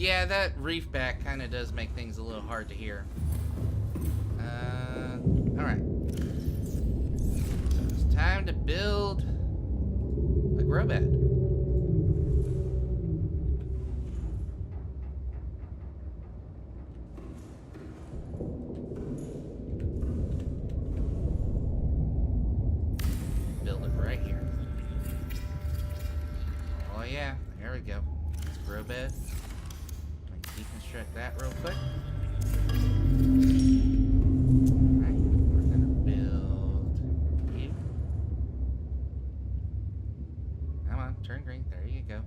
Yeah, that reef back kind of does make things a little hard to hear. Alright. So it's time to build a grow bed. Build it right here. Oh yeah, there we go. Let's grow bed. Deconstruct that real quick. Alright, we're gonna build you. Come on, turn green. There you go.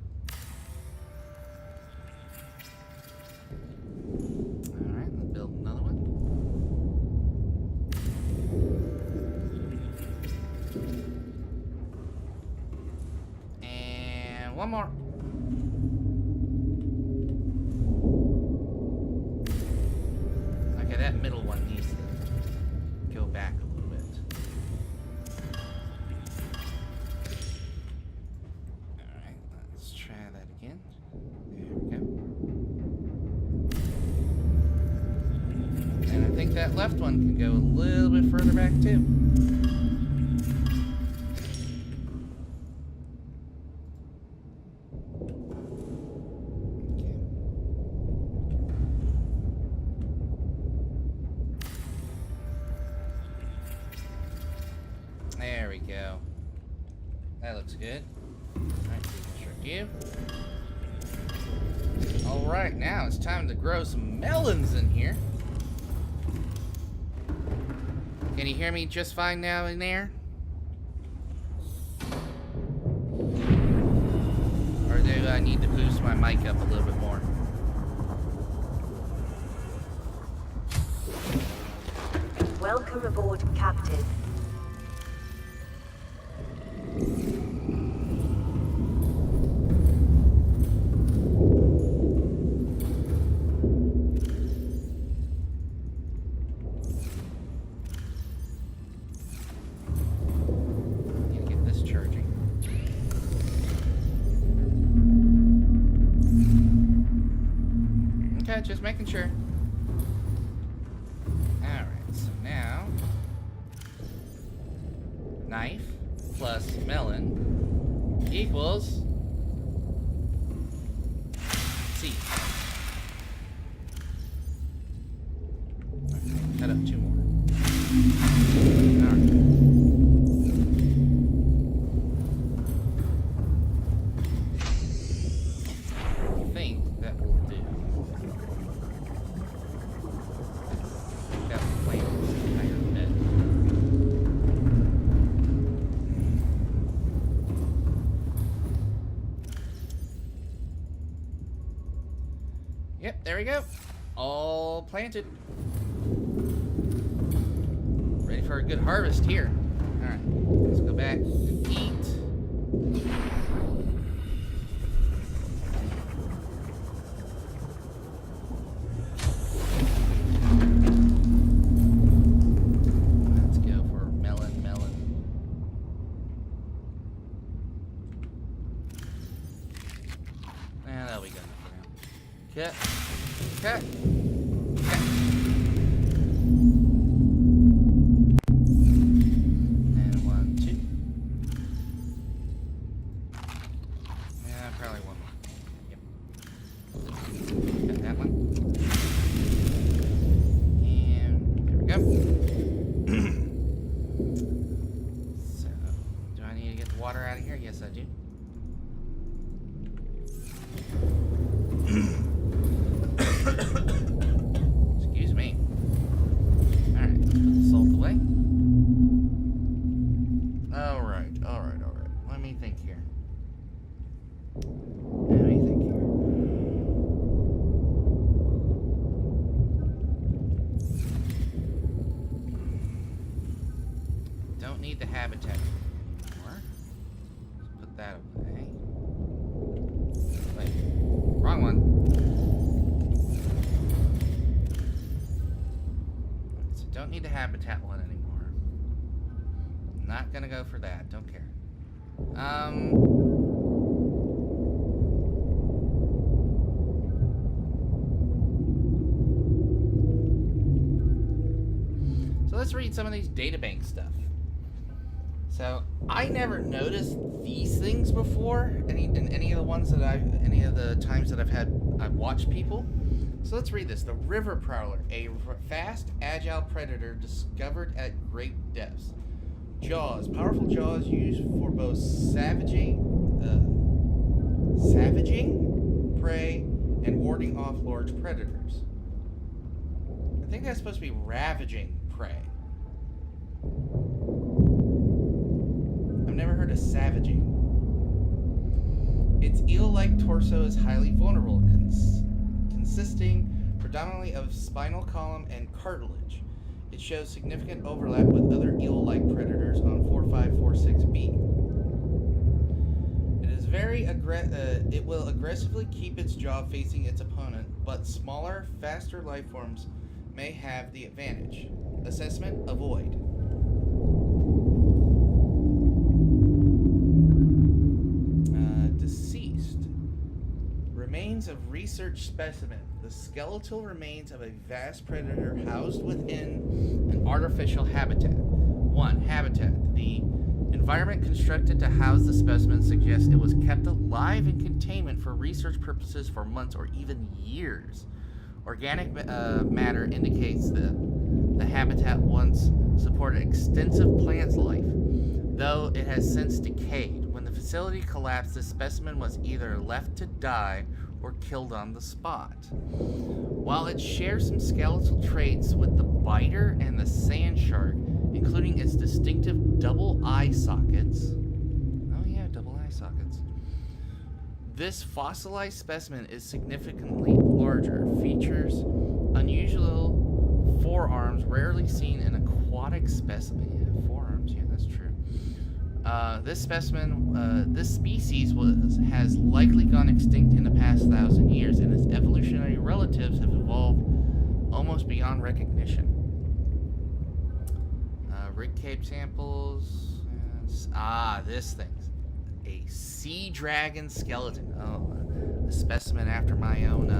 Alright, let's build another one. And one more. That middle one needs to go back a little bit. Alright, let's try that again. There we go. And I think that left one can go a little bit further back too. There we go. That looks good. Alright, deconstruct you. Alright, now it's time to grow some melons in here. Can you hear me just fine now in there? Or do I need to boost my mic up a little bit more? Welcome aboard, Captain. Just making sure. Alright, so now knife plus melon equals seed. Okay, cut up 2 more. Alright. I think that will do. Yep, there we go. All planted. Ready for a good harvest here. Alright, let's go back and eat. Let's go for melon. That'll be good enough for now. Cut. And 1, 2. Yeah, probably 1 more. Yep. Cut that one. And there we go. So, do I need to get the water out of here? Yes, I do. Excuse me. Alright, let's put the salt away. Alright. Let me think here. Don't need the habitat anymore. Let's put that away. Wait, wrong one. So don't need the habitat one anymore. Not gonna go for that. Don't care. let's read some of these databank stuff. So I never noticed these things before, in any of the times that I've watched people. So let's read this. The river prowler, a fast, agile predator discovered at great depths. Jaws, powerful jaws used for both savaging prey and warding off large predators. I think that's supposed to be ravaging prey. I've never heard of savaging. Its eel-like torso is highly vulnerable, consisting predominantly of spinal column and cartilage. It shows significant overlap with other eel-like predators on 4546b. It will aggressively keep its jaw facing its opponent, but smaller, faster life forms may have the advantage. Assessment: avoid. Deceased. Remains of research specimen. The skeletal remains of a vast predator housed within an artificial habitat. 1. Habitat. The environment constructed to house the specimen suggests it was kept alive in containment for research purposes for months or even years. Organic matter indicates the habitat once supported extensive plant life, though it has since decayed. When the facility collapsed, the specimen was either left to die or killed on the spot. While it shares some skeletal traits with the biter and the sand shark, including its distinctive double eye sockets. Oh yeah, double eye sockets. This fossilized specimen is significantly larger, features unusual forearms rarely seen in aquatic specimen. Yeah, forearms, yeah, that's true. This species has likely gone extinct in the past 1,000 years, and its evolutionary relatives have evolved almost beyond recognition. Rig cape samples. This thing. A sea dragon skeleton. Oh, a specimen after my own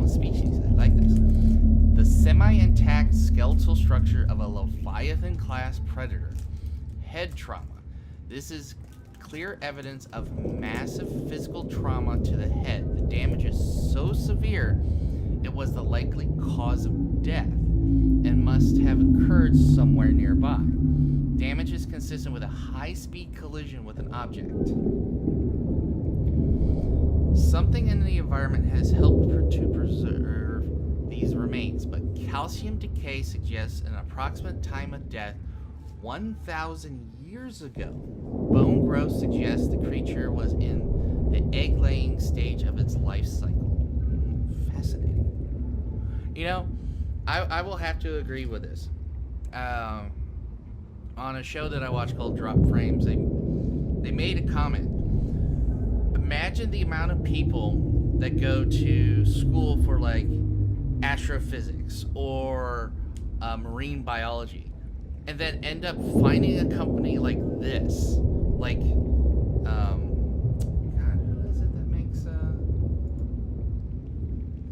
species. I like this. The semi-intact skeletal structure of a Leviathan-class predator. Head trauma. This is clear evidence of massive physical trauma to the head. The damage is so severe, it was the likely cause of death and must have occurred somewhere nearby. Damage is consistent with a high-speed collision with an object. Something in the environment has helped to preserve these remains, but calcium decay suggests an approximate time of death 1,000 years ago. Bone growth suggests the creature was in the egg-laying stage of its life cycle. Fascinating. You know, I will have to agree with this. On a show that I watch called Drop Frames, they made a comment. Imagine the amount of people that go to school for like astrophysics or marine biology, and then end up finding a company like this, like, God, who is it that makes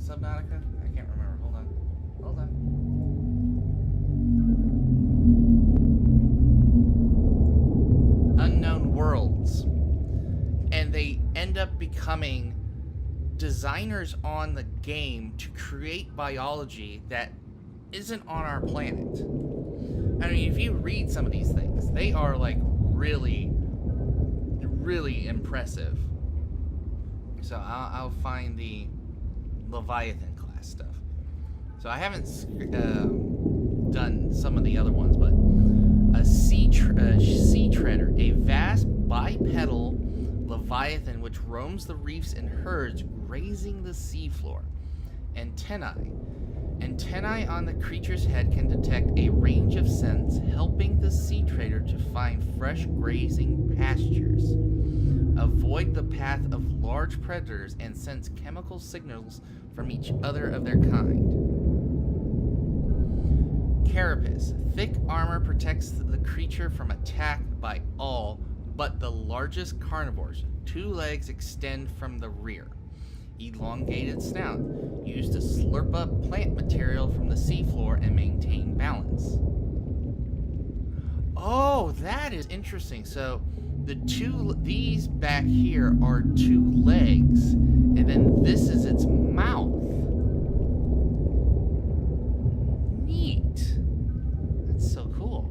Subnautica? I can't remember. Hold on. Unknown Worlds, and they end up becoming designers on the game to create biology that isn't on our planet. I mean, if you read some of these things, they are like really, really impressive. So I'll find the Leviathan class stuff. So I haven't done some of the other ones, but a sea treader, a vast bipedal Leviathan which roams the reefs in herds, grazing the seafloor. Antennae on the creature's head can detect a range of scents, helping the sea trader to find fresh grazing pastures, avoid the path of large predators, and sense chemical signals from each other of their kind. Carapace. Thick armor protects the creature from attack by all but the largest carnivores. 2 legs extend from the rear. Elongated snout, used to slurp up plant material from the seafloor and maintain balance. Oh, that is interesting. So these back here are two legs, and then this is its mouth. Neat. That's so cool.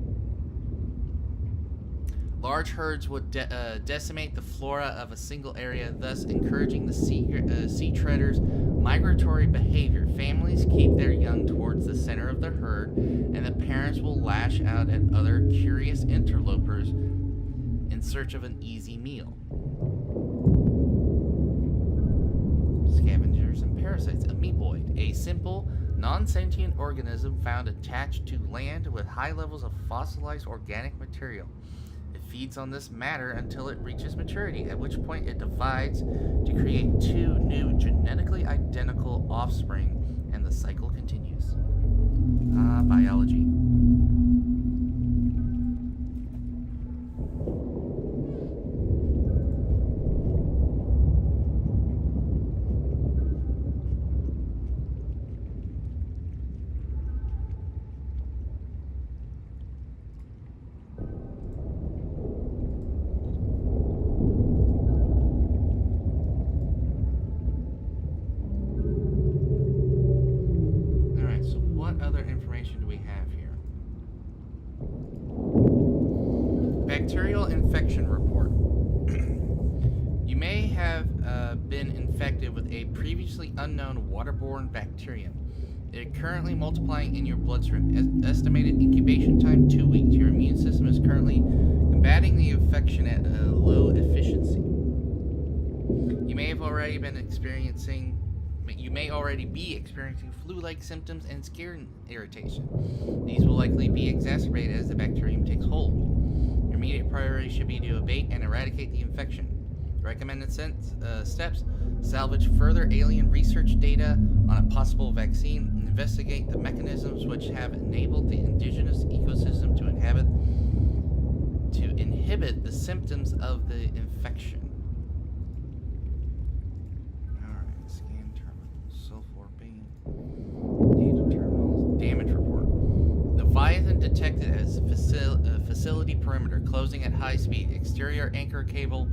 Large herds would decimate the flora of a single area, thus encouraging the sea treaders' migratory behavior. Families keep their young towards the center of the herd, and the parents will lash out at other curious interlopers in search of an easy meal. Scavengers and parasites. Amoeboid, a simple, non-sentient organism found attached to land with high levels of fossilized organic material. It feeds on this matter until it reaches maturity, at which point it divides to create two new genetically identical offspring, and the cycle continues. Biology. Bacterial infection report. You may have been infected with a previously unknown waterborne bacterium. It is currently multiplying in your bloodstream. Estimated incubation time 2 weeks. Your immune system is currently combating the infection at a low efficiency. You may already be experiencing flu-like symptoms and skin irritation. These will likely be exacerbated as the bacterium takes hold. Your immediate priority should be to abate and eradicate the infection. Recommended steps: salvage further alien research data on a possible vaccine, investigate the mechanisms which have enabled the indigenous ecosystem to inhibit the symptoms of the infection. Alright, scan terminals, sulfur beam, data terminals, damage report. Leviathan detected as facility perimeter, closing at high speed. Exterior anchor cable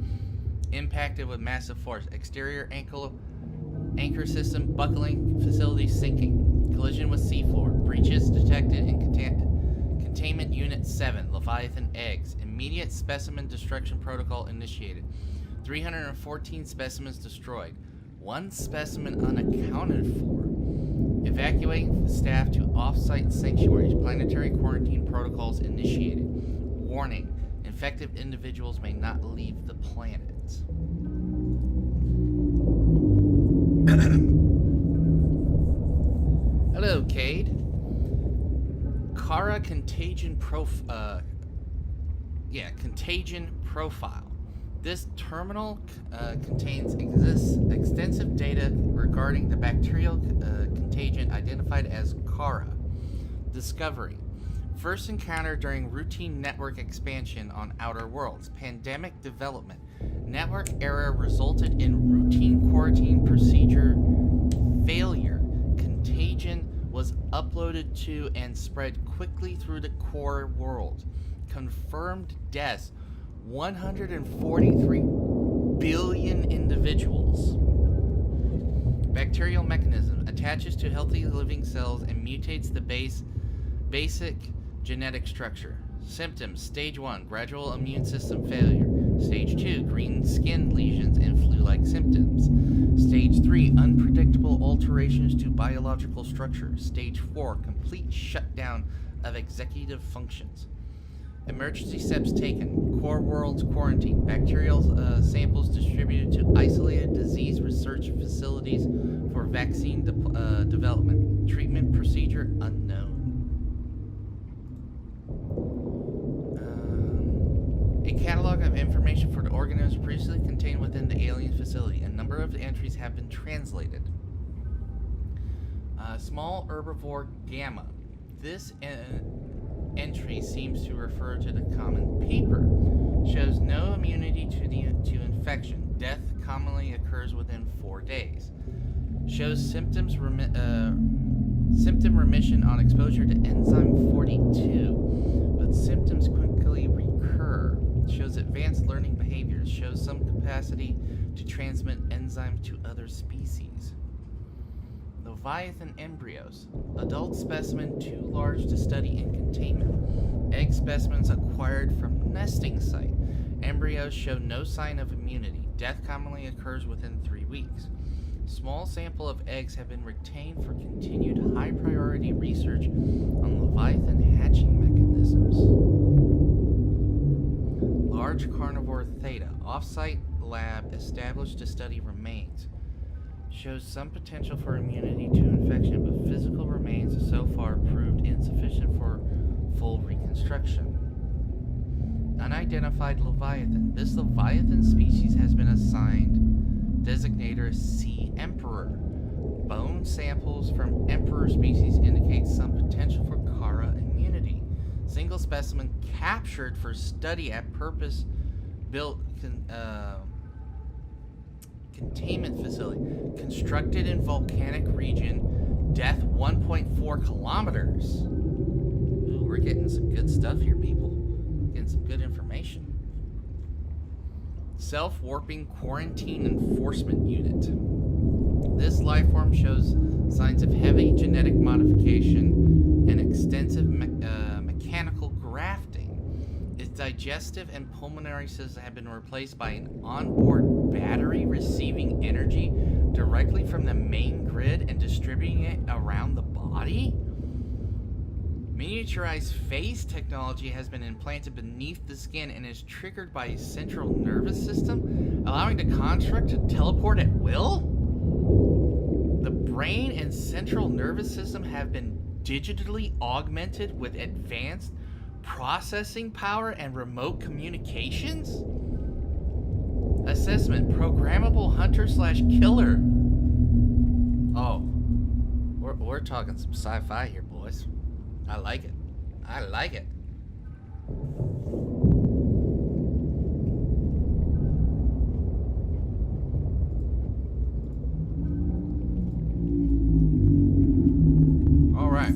impacted with massive force. Exterior anchor system buckling. Facility sinking. Collision with seafloor. Breaches detected in containment unit 7. Leviathan eggs. Immediate specimen destruction protocol initiated. 314 specimens destroyed. 1 specimen unaccounted for. Evacuating staff to off-site sanctuaries. Planetary quarantine protocols initiated. Warning: infected individuals may not leave the planet. Hello, Cade. Kara contagion profile. This terminal contains extensive data regarding the bacterial contagion identified as Kara. Discovery. First encountered during routine network expansion on Outer Worlds. Pandemic development. Network error resulted in routine quarantine procedure failure. Contagion was uploaded to and spread quickly through the core world. Confirmed deaths: 143 billion individuals. Bacterial mechanism attaches to healthy living cells and mutates the basic genetic structure. Symptoms: Stage 1, gradual immune system failure. Stage 2, green skin lesions and flu-like symptoms. Stage 3, unpredictable alterations to biological structure. Stage 4, complete shutdown of executive functions. Emergency steps taken. Core worlds quarantine. Bacterial samples distributed to isolated disease research facilities for vaccine development. Treatment procedure unknown. A catalog of information for the organisms previously contained within the alien facility. A number of the entries have been translated. Small herbivore gamma. This entry seems to refer to the common peeper. Shows no immunity to infection. Death commonly occurs within 4 days. Shows symptom remission on exposure to enzyme 42, but symptoms quickly capacity to transmit enzymes to other species. Leviathan embryos. Adult specimen too large to study in containment. Egg specimens acquired from nesting site. Embryos show no sign of immunity. Death commonly occurs within 3 weeks. Small sample of eggs have been retained for continued high-priority research on Leviathan hatching mechanisms. Large carnivore theta. Off-site lab established to study remains. Shows some potential for immunity to infection, but physical remains so far proved insufficient for full reconstruction. Unidentified Leviathan. This Leviathan species has been assigned designator Sea Emperor. Bone samples from Emperor species indicate some potential for Kara immunity. Single specimen captured for study at purpose-built containment facility. Constructed in volcanic region. Depth 1.4 kilometers. Ooh, we're getting some good stuff here, people. Getting some good information. Self-warping quarantine enforcement unit. This lifeform shows signs of heavy genetic modification and extensive mechanical grafting. Its digestive and pulmonary systems have been replaced by an onboard battery receiving energy directly from the main grid and distributing it around the body. Miniaturized phase technology has been implanted beneath the skin and is triggered by a central nervous system, allowing the construct to teleport at will. The brain and central nervous system have been digitally augmented with advanced processing power and remote communications. Assessment: programmable hunter/killer. Oh, we're talking some sci-fi here, boys. I like it. I like it. All right.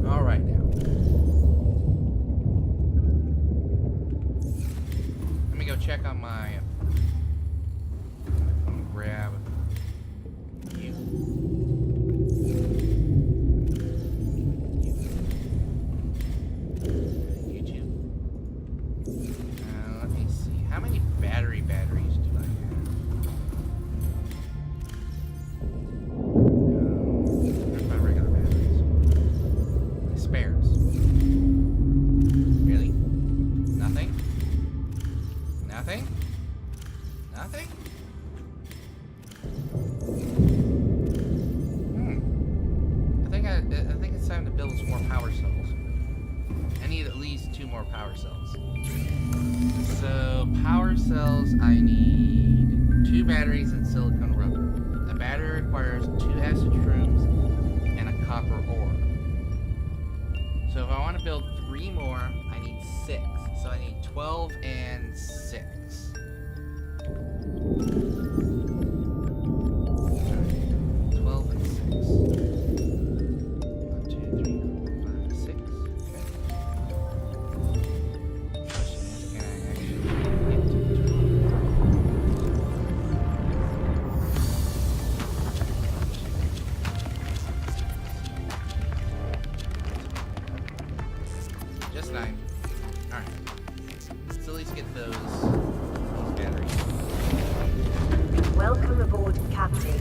All right now. Let me go check on my. I'm gonna grab you. YouTube. Let me see. How many batteries do I have? Where's my regular batteries? My spares. Really? Nothing? Nothing? Nothing? I think it's time to build some more power cells. I need at least 2 more power cells. So, power cells, I need 2 batteries and silicone rubber. A battery requires 2 acid shrooms and a copper ore. So if I want to build 3 more, I need 6. So I need 12 and 6. 12 and 6. 1, 2, 3, 4, 5, 6. Okay. Question is, can I actually get to 12? Just 9. Alright. Let's at least get those batteries. Welcome aboard, Captain.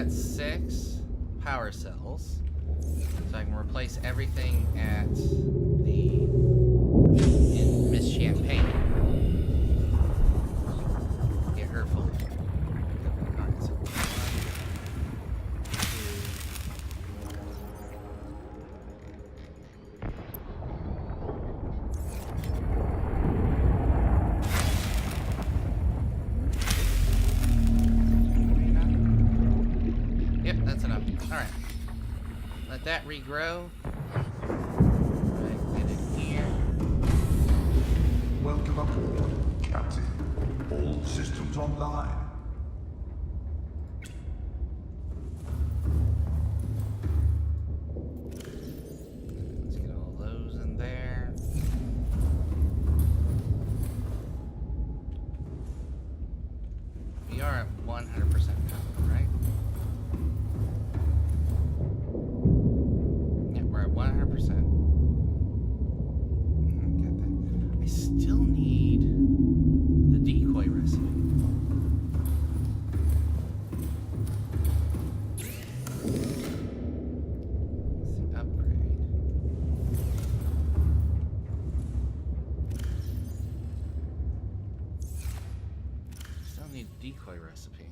got 6 power cells, so I can replace everything at the in Miss Champagne. Get her full. Alright, so 1, 2. Yep, that's enough. Alright. Let that regrow. Right, get it here. Welcome aboard, Captain. All systems online. Let's get all those in there. We are at 100% power, right? Yeah, we're at 100%. Get that. I still need the decoy recipe. It's the upgrade. Still need decoy recipe.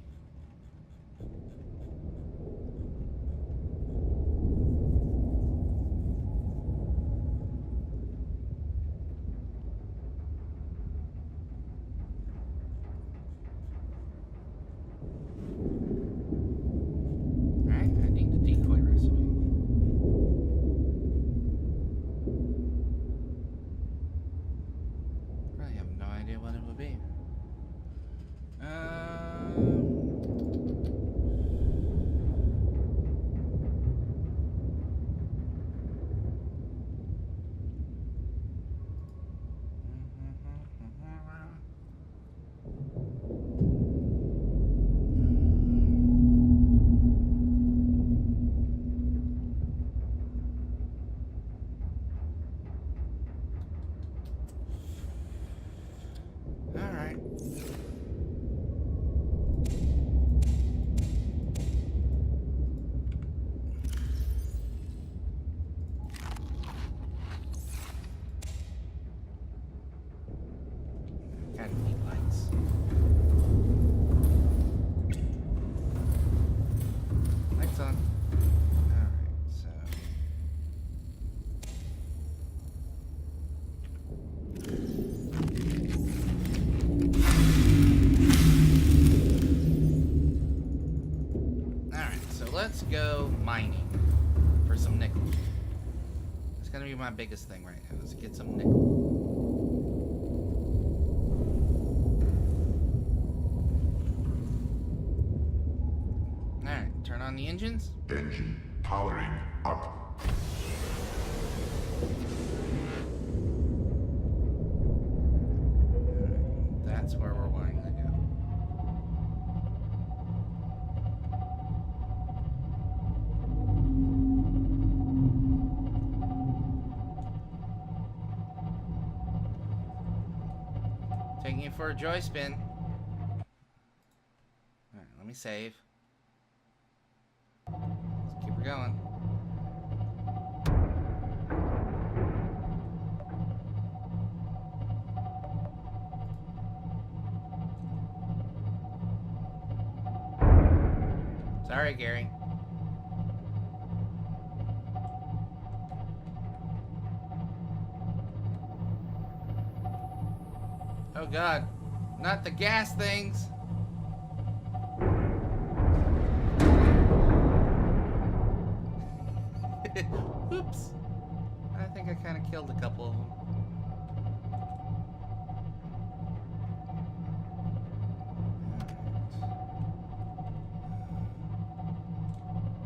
Alright, I need the decoy recipe. Really have no idea what it would be. Alright. Kind of neat lights. Lights on. Alright, so. Alright, so let's go mining for some nickel. It's gonna be my biggest thing right now, is to get some nickel. Alright, turn on the engines. Engine powering up. That's where we're wanting to go. Taking you for a joy spin. Alright, let me save. Let's keep her going. Sorry, Gary. Oh God, not the gas things. Oops. I think I kind of killed a couple of them.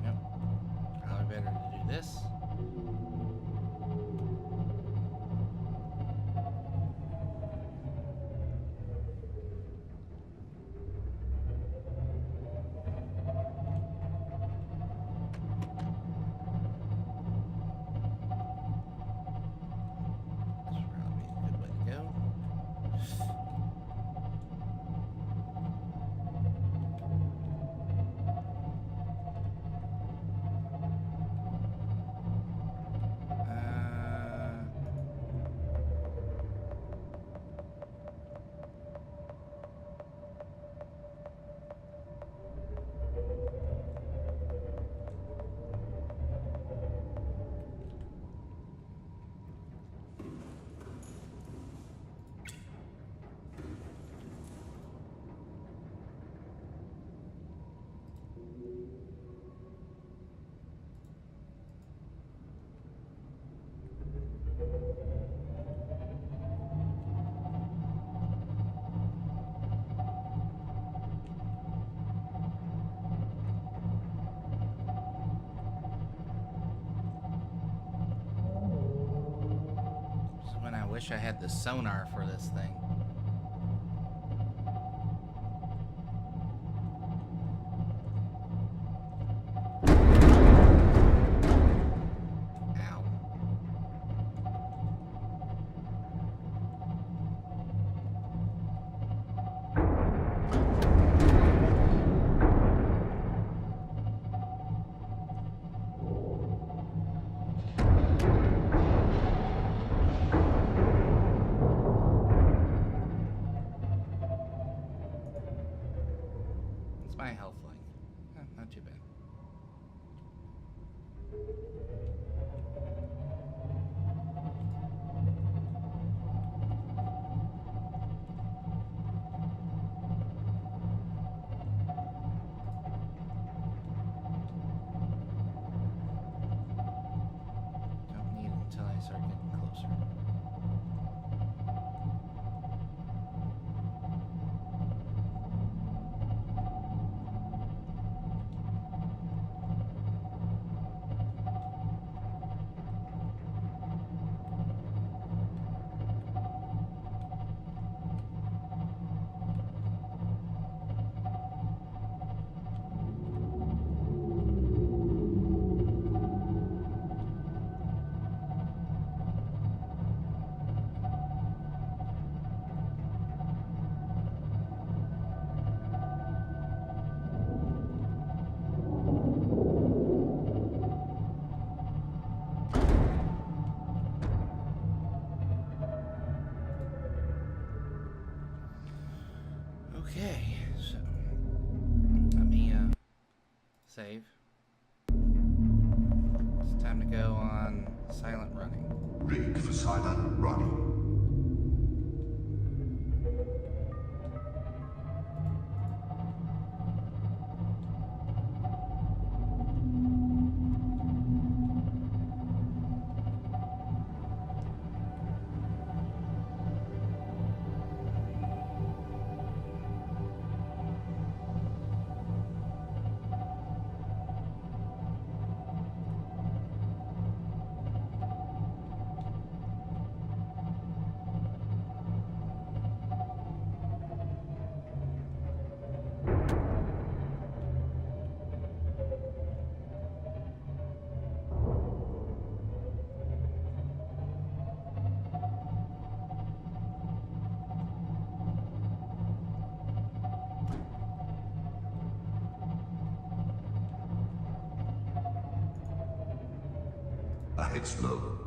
Yep. Probably better to do this. wish I had the sonar for this thing. Ow. What's my health like? Not too bad. Don't need it until I start getting closer. Okay, so let me save. It's time to go on silent running. Rig for silent running. Ahead slow.